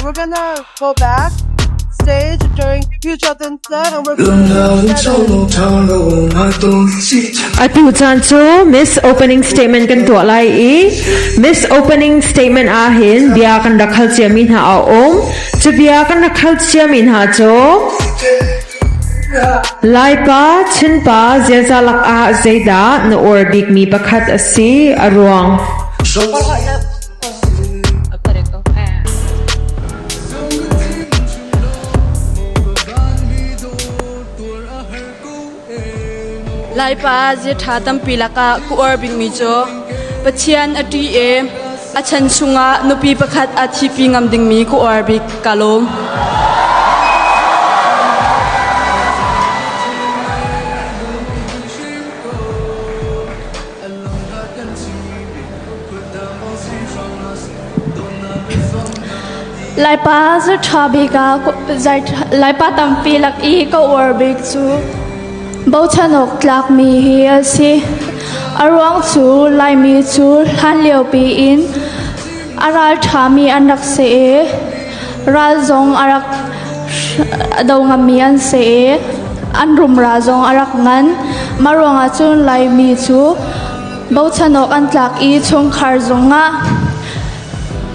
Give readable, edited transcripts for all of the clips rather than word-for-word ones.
we're gonna go back stage during future then set and we're gonna Atu chancho Miss Opening Statement kan tua lai Miss Opening Statement ahin biya kan dakhal chiamin ha om chu biya kan dakhal chiamin ha cho Laipa chinpa zezalak a zeda na orbik mi pakhat asi arwang Laipa zetha tampi laka ku orbik mi cho pachian ati e achan sunga nupi pakhat athipi ngamding mi ku orbik kalom Laipa zetha bika laipa tampi lak I ku orbik chu Bauchanok tlak mi hi asi arwang chu lai mi chu han leo pi in aral thami anak se e ral zong arak daw ngami an se e anrum ra zong arak ngan marwanga chun lai mi chu Bauchanok an tlak I chung khar zonga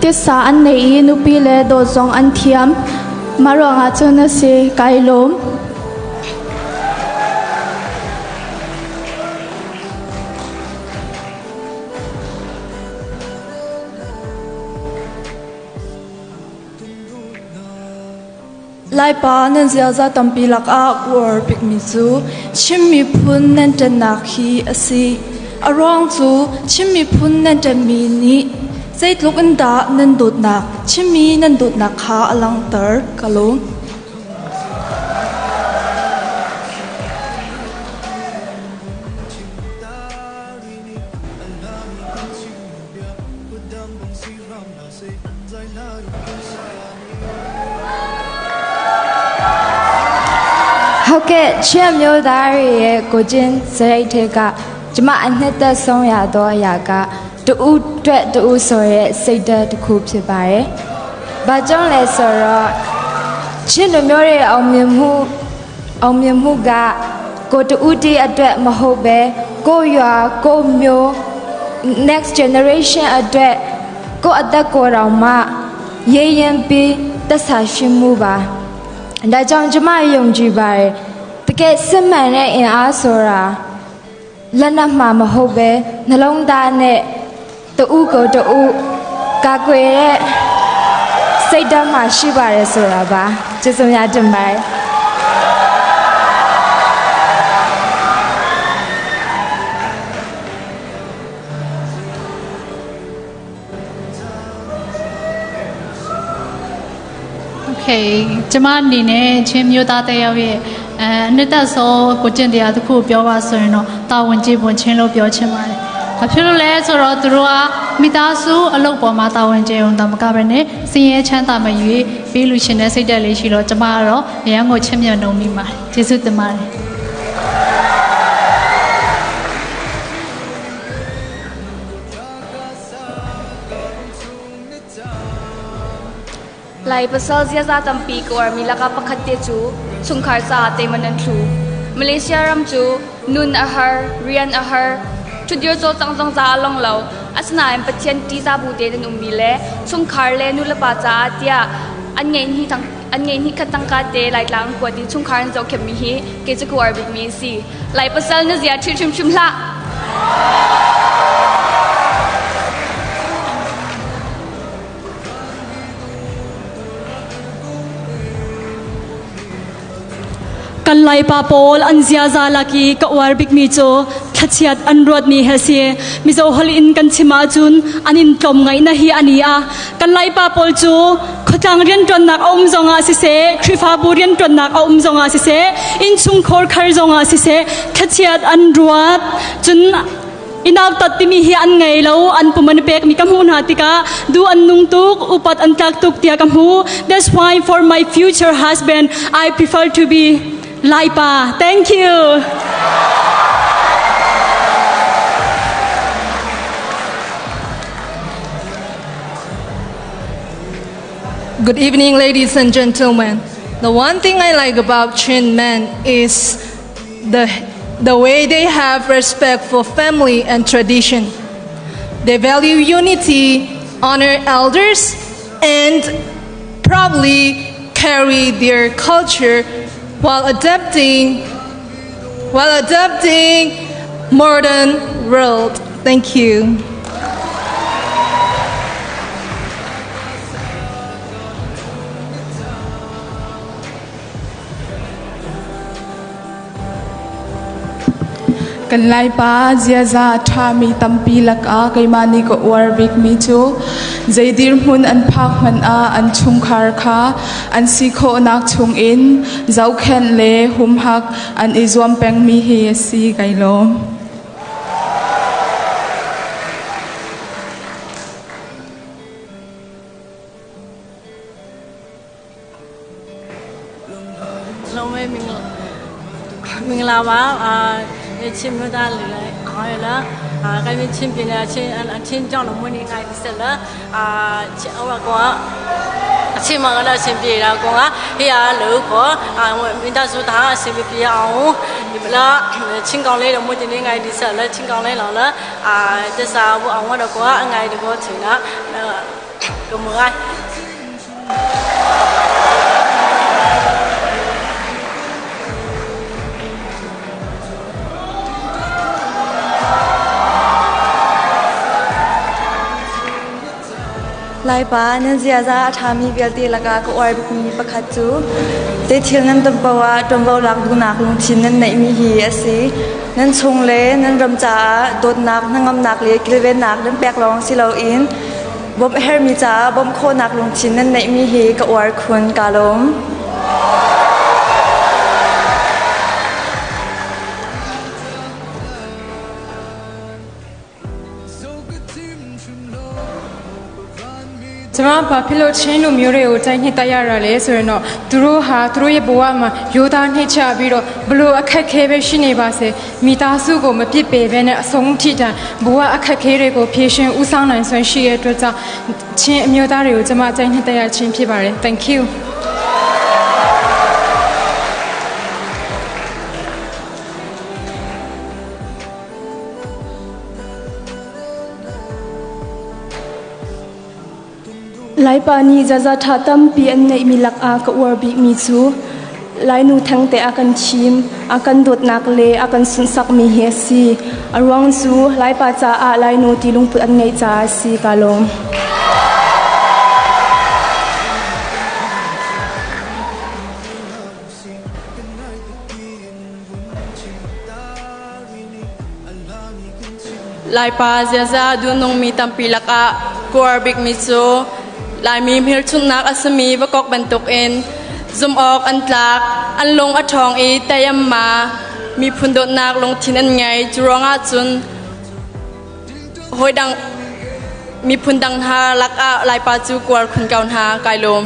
tisa an nei nupi le do zong an thiam marwanga chun asi kailom Laipa nan ziaza tampi lak a war pik mi chu chimmi phun nan tan nak hi asi arong chu chimmi phun nan tan mi ni zaitluk an da nan dot nak chimmi nan dot nak kha alang tar kalong Okay, chiam yo dari kujin serai teka cuma aneta song ya do ya ka tu twet tu sore seida tu khu phit pare ba chong le so ro chin lo myo re aung myam mu ga ko tu ti atwet ma hot be ko ywa ko myo next generation atwet ko atat ko raw ma ye yin pi tat sa shin mu baဒါကြောင့်ကျမယုံကြည်ပါတယ်တကယ်စစ်မှန်တဲ့အင်အားဆိုတာလက်နက်မှမဟုတ်ပဲနှလုံးသားနဲ့တူကိုတူကာကွယ်တဲ့စိတ်ဓာတ်မှရှိပါတယ်ဆိုတာပါကျေးဇူးများတင်ပါတယ် Okay, cuma ni ne cemio tata ya we, neta so kucing dia tu ku biawa so no, tahun jebon celo biawa cemare. Apalagi le so ro terua mitasu alok poma tahun jebon tam kabene, siye canta mayu, pilu cene sida le silo cuma ro, yang go cemio no mima, jesu temare. Lai pasal ziaza tampi ko army laka pakhatte chu chungkhar sa ate manan thu Malaysia ram chu nun ahar rian ahar chudio cho changjang za long law asna em pathian ti za bu de nun mi le chungkhar le nu la pa cha atia an ngei hi khatang ka te lai lang ko di chungkhar zo khem mi hi ke chu ko arbik mi si lai pasal na zia chim la kan lai pa pol an zia za laki ka war big mi cho thachiat an rod mi hasi mi zo hol in kan chima chun anin tom ngai na hi ania kan lai pa pol chu khotang rian ton nak om zonga si se khrifa burian ton nak om zonga si se in chung khor khar zonga si se thachiat an ruat chun inaw tatimi hi an ngai lo an puman pek mi kam hun hatika du an nung tuk upat an tak tuk tia kam hu that's why for my future husband I prefer to be Laipa. Thank you. Good evening, ladies and gentlemen. The one thing I like about Chin men is the way they have respect for family and tradition. They value unity, honor elders, and proudly carry their culture while adapting modern world. Thank you. Kan lai pa ziaza thami tampi laka kaimani ko warbik mi chu zaidir mun an phak man a an chung khar kha an sikho nak chung in zau khen le hum hak an izuam peng mi hi si kailo mình là bà chim nó ta lười hỏi là cái mình chim thì là chim trong lòng mình ngày thì sẽ là ông là có chim mà là chim thì là có thì lửa có mình ta số tháng chim thì ông thì là chim con lấy đồng mình thì ngày thì sẽ là chim con lấy là thế sao bố ông nó có ngày thì có chuyện đó có mưa ai lai pa nan ziaza thami belti laka ko or mi pakhat chu te thil nan tam pawa tombo lak du nak lung thin nan nei mi hi ase nan chung le nan ram cha dot nak nangam nak le kilven nak nan pek long si lo in bom her mi cha bom kho nak lung thin nan nei mi hi ka or khun kalom Zuam papilo chain umure o tai ni tayara le so no duro ha duro ye bowa ma yoda ni cha bi ro blo akhat khe be shi ne ba se mi ta su ko ma pit pe be ne asong thi tan bowa akhat khe re ko phye shin u sang nan swan shi ye twat cha chin amyo da re ko jama tai ni tayar chin phit ba re thank you lai pa ni zaza tha tam pi an nei mi lak a ka war bi mi chu lai nu thang te akan chim akan dot nak le akan sun sak mi he si arwang chu lai pa cha a lai nu ti lung put an nei cha si kalom lai pa zaza du nong mi tampi laka kor big mi chu lai mi hmil chun nak asami bakok bantuk in zum ok an tlak an long athong e tayam ma mi phundot nak long thin an ngai churonga chun hoidang mi phundang ha lak a lai pa chu kwar khun kaun ha kailom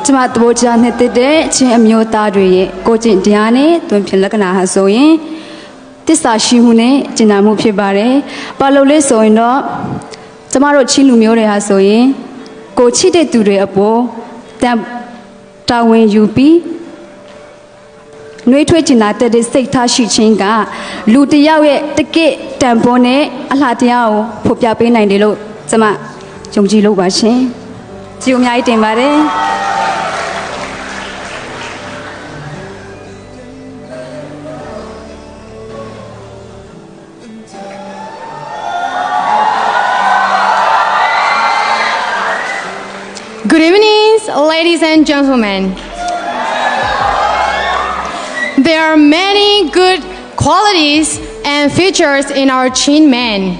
Jama to jan he te de chin amyo ta twe ye ko chin tya ne twin phin lakana ha so yin tissa shi mu ne chin na mu phit ba de ba lo le so yin do jama ro chin lu myo de ha so yin ko chi de tu de apo ta win yu pi nwe thwe chin na te de sait tha shi chin ka lu tayaw ye tikit tan pon ne a hla tya ko pho pya pe nai de lo jama yong ji lo ba shin ji o myai tin ba de Good evening, ladies and gentlemen. There are many good qualities and features in our Chin men.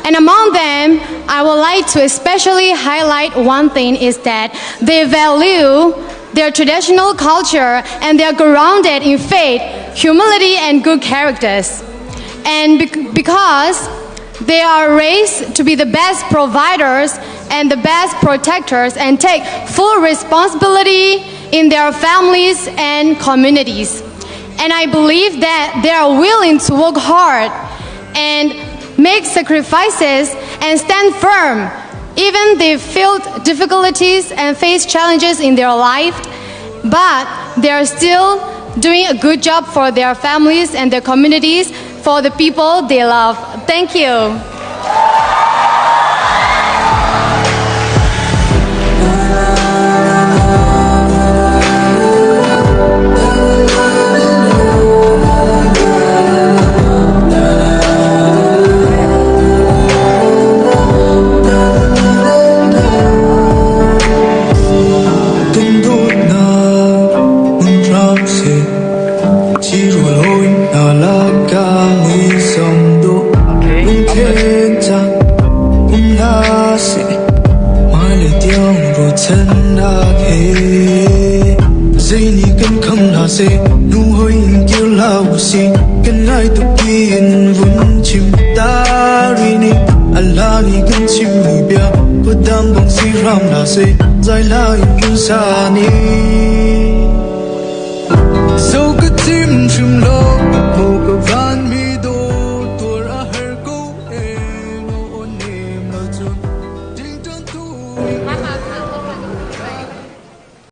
And among them, I would like to especially highlight one thing is that they value their traditional culture and they are grounded in faith, humility, and good characters. And because they are raised to be the best providers and the best protectors and take full responsibility in their families and communities. And I believe that they are willing to work hard and make sacrifices and stand firm, even they feel difficulties and face challenges in their life, but they are still doing a good job for their families and their communities, for the people they love. Thank you. Zai la in sa ni so good team chum lo